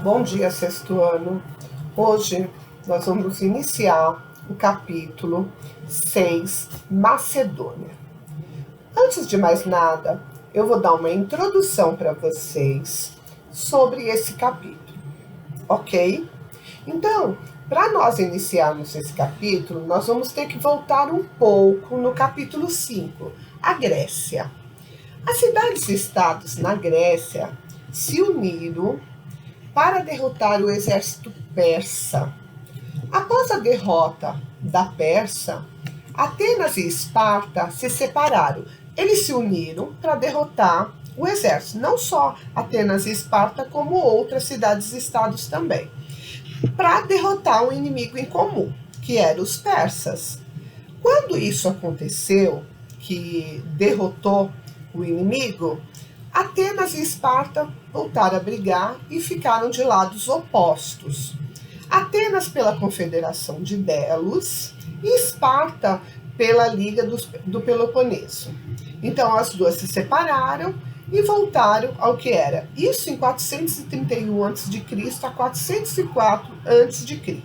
Bom dia, sexto ano. Hoje nós vamos iniciar o capítulo 6, Macedônia. Antes de mais nada, eu vou dar uma introdução para vocês sobre esse capítulo, ok? Então, para nós iniciarmos esse capítulo, nós vamos ter que voltar um pouco no capítulo 5, a Grécia. As cidades e estados na Grécia se uniram para derrotar o exército persa. Após a derrota da Pérsia, Atenas e Esparta se separaram. Eles se uniram para derrotar o exército, não só Atenas e Esparta, como outras cidades e estados também, para derrotar um inimigo em comum, que eram os persas. Quando isso aconteceu, que derrotou o inimigo, Atenas e Esparta voltaram a brigar e ficaram de lados opostos. Atenas pela Confederação de Delos e Esparta pela Liga do Peloponeso. Então as duas se separaram e voltaram ao que era. Isso em 431 a.C. a 404 a.C.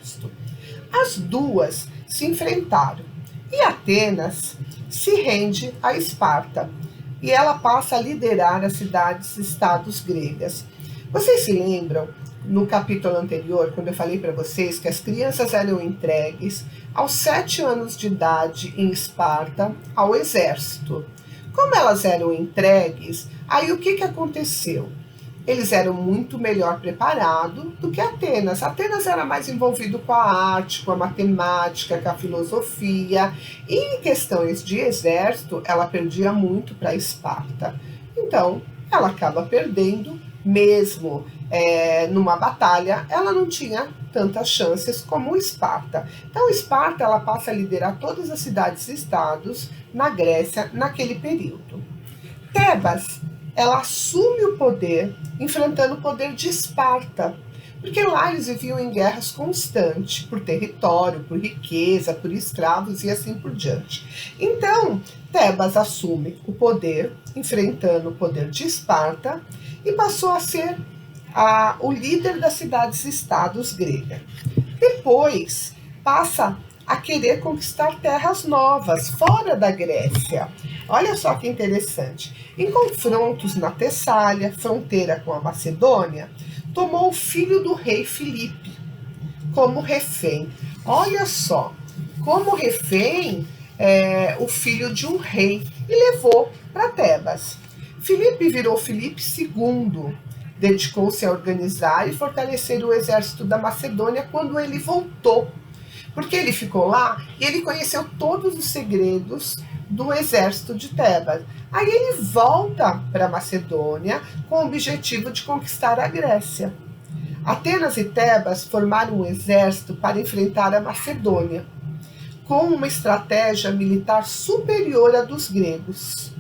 As duas se enfrentaram e Atenas se rende a Esparta e ela passa a liderar as cidades-estados gregas. Vocês se lembram, no capítulo anterior, quando eu falei para vocês que as crianças eram entregues aos 7 anos de idade em Esparta ao exército? Como elas eram entregues, aí o que aconteceu? Eles eram muito melhor preparados do que Atenas. Atenas era mais envolvido com a arte, com a matemática, com a filosofia. E em questões de exército, ela perdia muito para Esparta. Então, ela acaba perdendo, mesmo numa batalha, ela não tinha tantas chances como Esparta. Então, Esparta ela passa a liderar todas as cidades e estados na Grécia naquele período. Tebas ela assume o poder, enfrentando o poder de Esparta, porque lá eles viviam em guerras constantes, por território, por riqueza, por escravos e assim por diante. Então, Tebas assume o poder, enfrentando o poder de Esparta, e passou a ser o líder das cidades-estados gregas. Depois, passa a querer conquistar terras novas, fora da Grécia. Olha só que interessante. Em confrontos na Tessália, fronteira com a Macedônia, tomou o filho do rei Filipe como refém. Olha só, como refém o filho de um rei e levou para Tebas. Filipe virou Filipe II, dedicou-se a organizar e fortalecer o exército da Macedônia quando ele voltou. Porque ele ficou lá e ele conheceu todos os segredos do exército de Tebas. Aí ele volta para a Macedônia com o objetivo de conquistar a Grécia. Atenas e Tebas formaram um exército para enfrentar a Macedônia, com uma estratégia militar superior à dos gregos.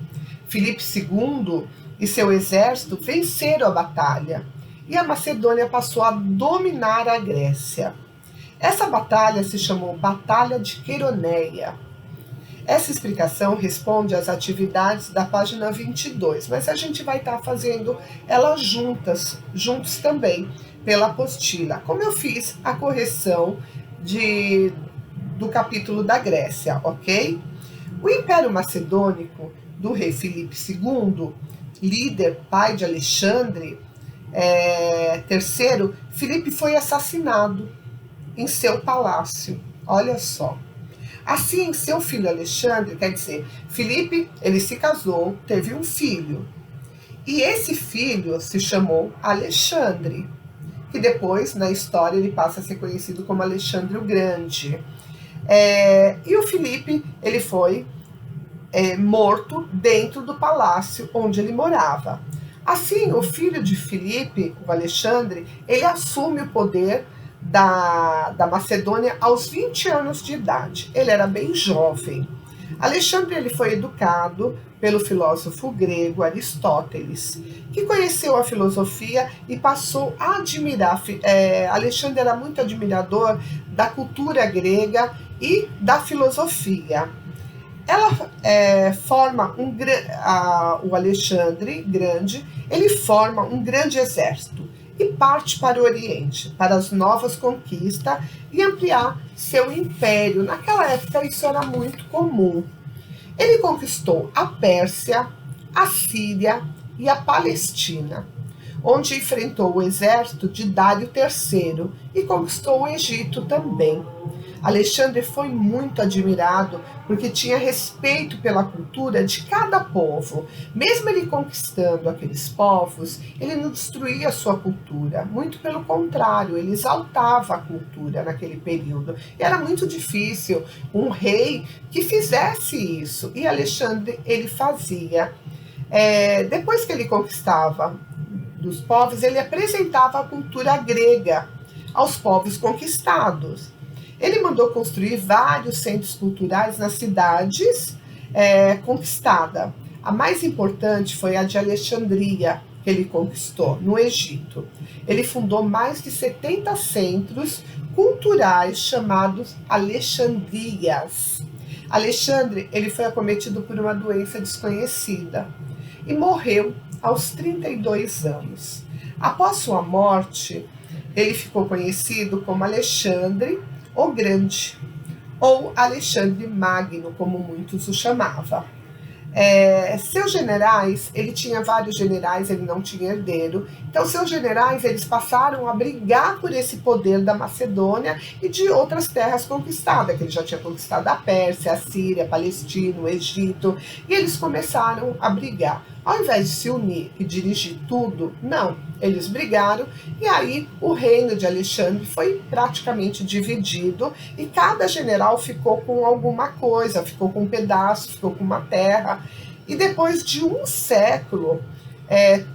Filipe II e seu exército venceram a batalha e a Macedônia passou a dominar a Grécia. Essa batalha se chamou Batalha de Queroneia. Essa explicação responde às atividades da página 22, mas a gente vai estar fazendo elas juntos também, pela apostila, como eu fiz a correção do capítulo da Grécia, ok? O Império Macedônico do rei Filipe II, líder, pai de Alexandre III, Filipe foi assassinado em seu palácio. Olha só. Assim, seu filho Alexandre, quer dizer, Filipe, ele se casou, teve um filho. E esse filho se chamou Alexandre, que depois, na história, ele passa a ser conhecido como Alexandre o Grande. E o Filipe, ele foi morto dentro do palácio onde ele morava. Assim, o filho de Filipe, o Alexandre, ele assume o poder da Macedônia aos 20 anos de idade. Ele era bem jovem. Alexandre ele foi educado pelo filósofo grego Aristóteles, que conheceu a filosofia e passou a admirar. Alexandre era muito admirador da cultura grega e da filosofia. Ela forma o Alexandre Grande, ele forma um grande exército. e parte para o Oriente, para as novas conquistas e ampliar seu império. Naquela época isso era muito comum. Ele conquistou a Pérsia, a Síria e a Palestina, onde enfrentou o exército de Dário III e conquistou o Egito também. Alexandre foi muito admirado porque tinha respeito pela cultura de cada povo. Mesmo ele conquistando aqueles povos, ele não destruía a sua cultura. Muito pelo contrário, ele exaltava a cultura naquele período. E era muito difícil um rei que fizesse isso. E Alexandre, ele fazia. Depois que ele conquistava dos povos, ele apresentava a cultura grega aos povos conquistados. Ele mandou construir vários centros culturais nas cidades conquistadas. A mais importante foi a de Alexandria, que ele conquistou, no Egito. Ele fundou mais de 70 centros culturais chamados Alexandrias. Alexandre, ele foi acometido por uma doença desconhecida e morreu aos 32 anos. Após sua morte, ele ficou conhecido como Alexandre o Grande, ou Alexandre Magno, como muitos o chamavam. Seus generais, ele tinha vários generais, ele não tinha herdeiro, então seus generais, eles passaram a brigar por esse poder da Macedônia e de outras terras conquistadas, que ele já tinha conquistado a Pérsia, a Síria, a Palestina, o Egito, e eles começaram a brigar. Ao invés de se unir e dirigir tudo, não, eles brigaram, e aí o reino de Alexandre foi praticamente dividido, e cada general ficou com alguma coisa, ficou com um pedaço, ficou com uma terra, e depois de um século,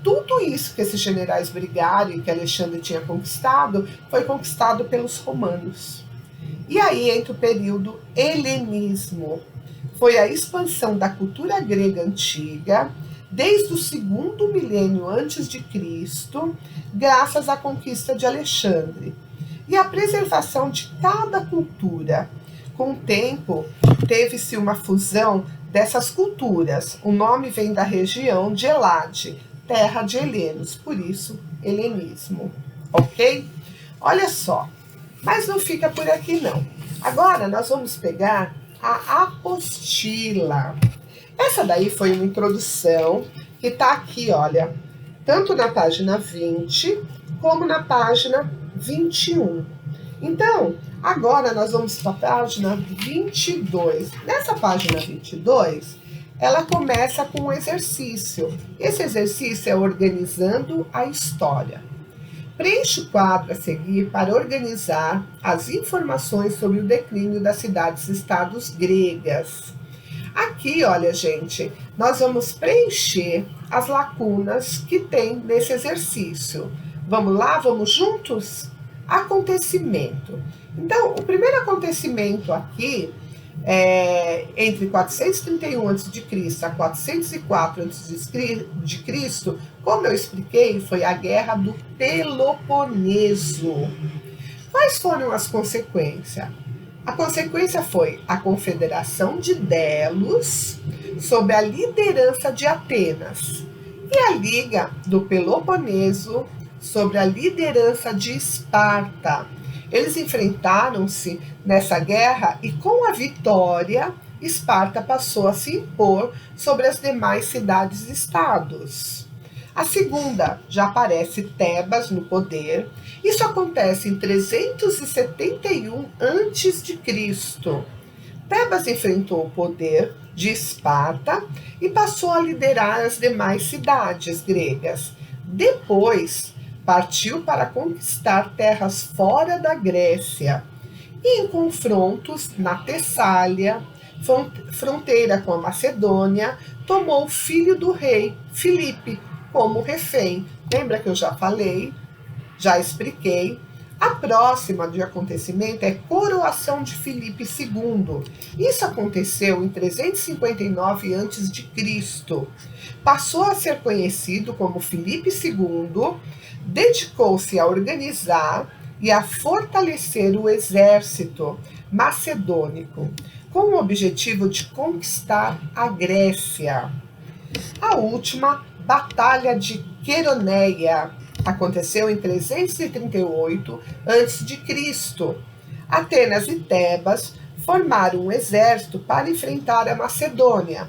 tudo isso que esses generais brigaram e que Alexandre tinha conquistado, foi conquistado pelos romanos. E aí entra o período helenismo. Foi a expansão da cultura grega antiga, desde o segundo milênio antes de Cristo, graças à conquista de Alexandre. E a preservação de cada cultura. Com o tempo, teve-se uma fusão dessas culturas. O nome vem da região de Elade, terra de helenos, por isso, helenismo. Ok? Olha só, mas não fica por aqui não. Agora nós vamos pegar a apostila. Essa daí foi uma introdução que está aqui, olha, tanto na página 20 como na página 21. Então, agora nós vamos para a página 22. Nessa página 22, ela começa com um exercício. Esse exercício é organizando a história. Preencha o quadro a seguir para organizar as informações sobre o declínio das cidades-estados gregas. Aqui, olha, gente, nós vamos preencher as lacunas que tem nesse exercício. Vamos lá? Vamos juntos? Acontecimento. Então, o primeiro acontecimento aqui, entre 431 a.C. a 404 a.C., como eu expliquei, foi a Guerra do Peloponeso. Quais foram as consequências? A consequência foi a Confederação de Delos, sob a liderança de Atenas, e a Liga do Peloponeso, sob a liderança de Esparta. Eles enfrentaram-se nessa guerra e, com a vitória, Esparta passou a se impor sobre as demais cidades-estados. A segunda, já aparece Tebas no poder. Isso acontece em 371 a.C. Tebas enfrentou o poder de Esparta e passou a liderar as demais cidades gregas. Depois, partiu para conquistar terras fora da Grécia e, em confrontos na Tessália, fronteira com a Macedônia, tomou o filho do rei, Filipe, como refém. Lembra que eu já falei, já expliquei. A próxima de acontecimento é coroação de Filipe II. Isso aconteceu em 359 a.C. Passou a ser conhecido como Filipe II, dedicou-se a organizar e a fortalecer o exército macedônico, com o objetivo de conquistar a Grécia. A última, Batalha de Queroneia. Aconteceu em 338 a.C. Atenas e Tebas formaram um exército para enfrentar a Macedônia,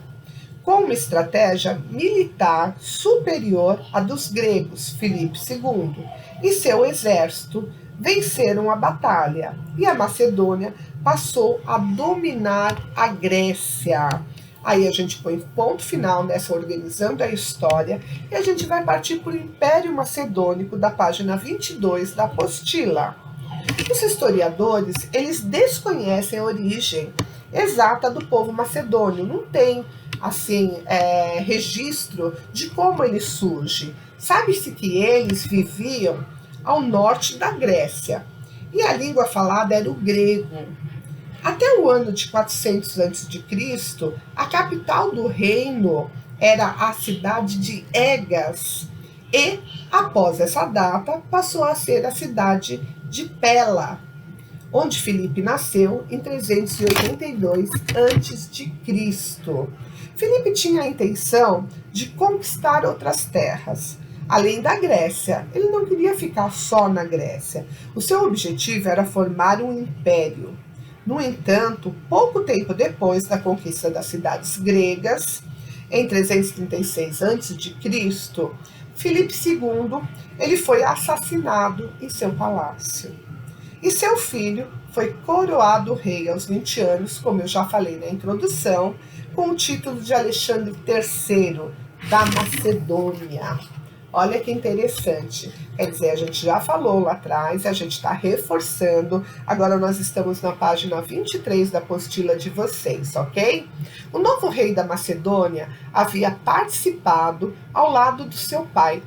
com uma estratégia militar superior à dos gregos. Filipe II e seu exército venceram a batalha e a Macedônia passou a dominar a Grécia. Aí a gente põe ponto final nessa organizando a história e a gente vai partir para o Império Macedônico, da página 22 da apostila. Os historiadores, eles desconhecem a origem exata do povo macedônio, não tem assim registro de como ele surge. Sabe-se que eles viviam ao norte da Grécia e a língua falada era o grego. Até o ano de 400 a.C., a capital do reino era a cidade de Egas e, após essa data, passou a ser a cidade de Pela, onde Filipe nasceu em 382 a.C. Filipe tinha a intenção de conquistar outras terras, além da Grécia. Ele não queria ficar só na Grécia. O seu objetivo era formar um império. No entanto, pouco tempo depois da conquista das cidades gregas, em 336 a.C., Filipe II ele foi assassinado em seu palácio. E seu filho foi coroado rei aos 20 anos, como eu já falei na introdução, com o título de Alexandre III da Macedônia. Olha que interessante. Quer dizer, a gente já falou lá atrás, a gente está reforçando. Agora nós estamos na página 23 da apostila de vocês, ok? O novo rei da Macedônia havia participado ao lado do seu pai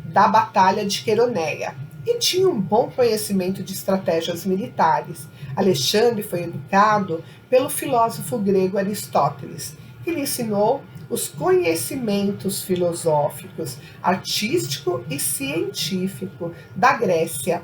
da Batalha de Queroneia e tinha um bom conhecimento de estratégias militares. Alexandre foi educado pelo filósofo grego Aristóteles, que lhe ensinou os conhecimentos filosóficos, artístico e científico da Grécia.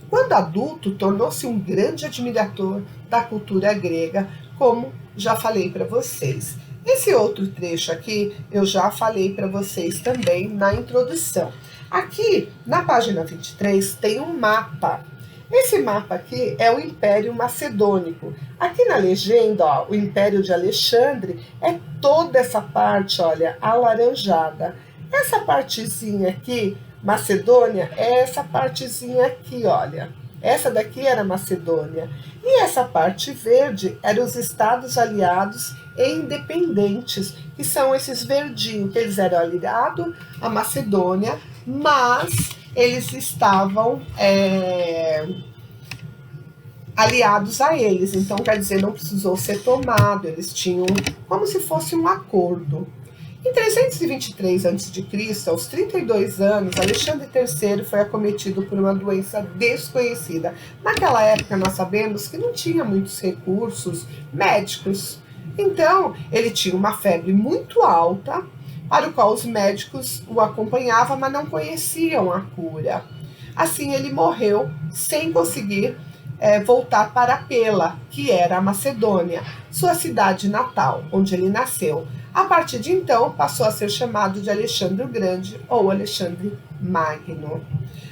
Quando adulto, tornou-se um grande admirador da cultura grega, como já falei para vocês. Esse outro trecho aqui eu já falei para vocês também na introdução. Aqui, na página 23, tem um mapa. Esse mapa aqui é o Império Macedônico. Aqui na legenda, ó, o Império de Alexandre é toda essa parte, olha, alaranjada. Essa partezinha aqui, Macedônia, é essa partezinha aqui, olha. Essa daqui era Macedônia. E essa parte verde eram os estados aliados e independentes, que são esses verdinhos, que eles eram aliados à Macedônia, mas eles estavam aliados a eles. Então, quer dizer, não precisou ser tomado, eles tinham como se fosse um acordo. Em 323 a.C., aos 32 anos, Alexandre III foi acometido por uma doença desconhecida. Naquela época, nós sabemos que não tinha muitos recursos médicos. Então, ele tinha uma febre muito alta, para o qual os médicos o acompanhavam, mas não conheciam a cura. Assim, ele morreu sem conseguir voltar para Pela, que era a Macedônia, sua cidade natal, onde ele nasceu. A partir de então, passou a ser chamado de Alexandre o Grande ou Alexandre Magno.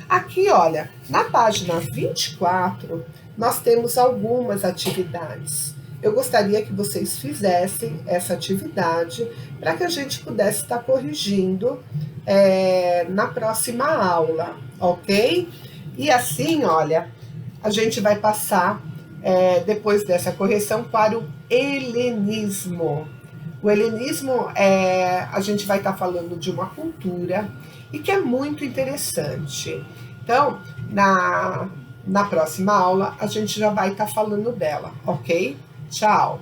Aqui, olha, na página 24, nós temos algumas atividades. Eu gostaria que vocês fizessem essa atividade para que a gente pudesse estar corrigindo na próxima aula, ok? E assim, olha, a gente vai passar, depois dessa correção, para o helenismo. O helenismo, a gente vai estar falando de uma cultura e que é muito interessante. Então, na próxima aula, a gente já vai estar falando dela, ok? Tchau!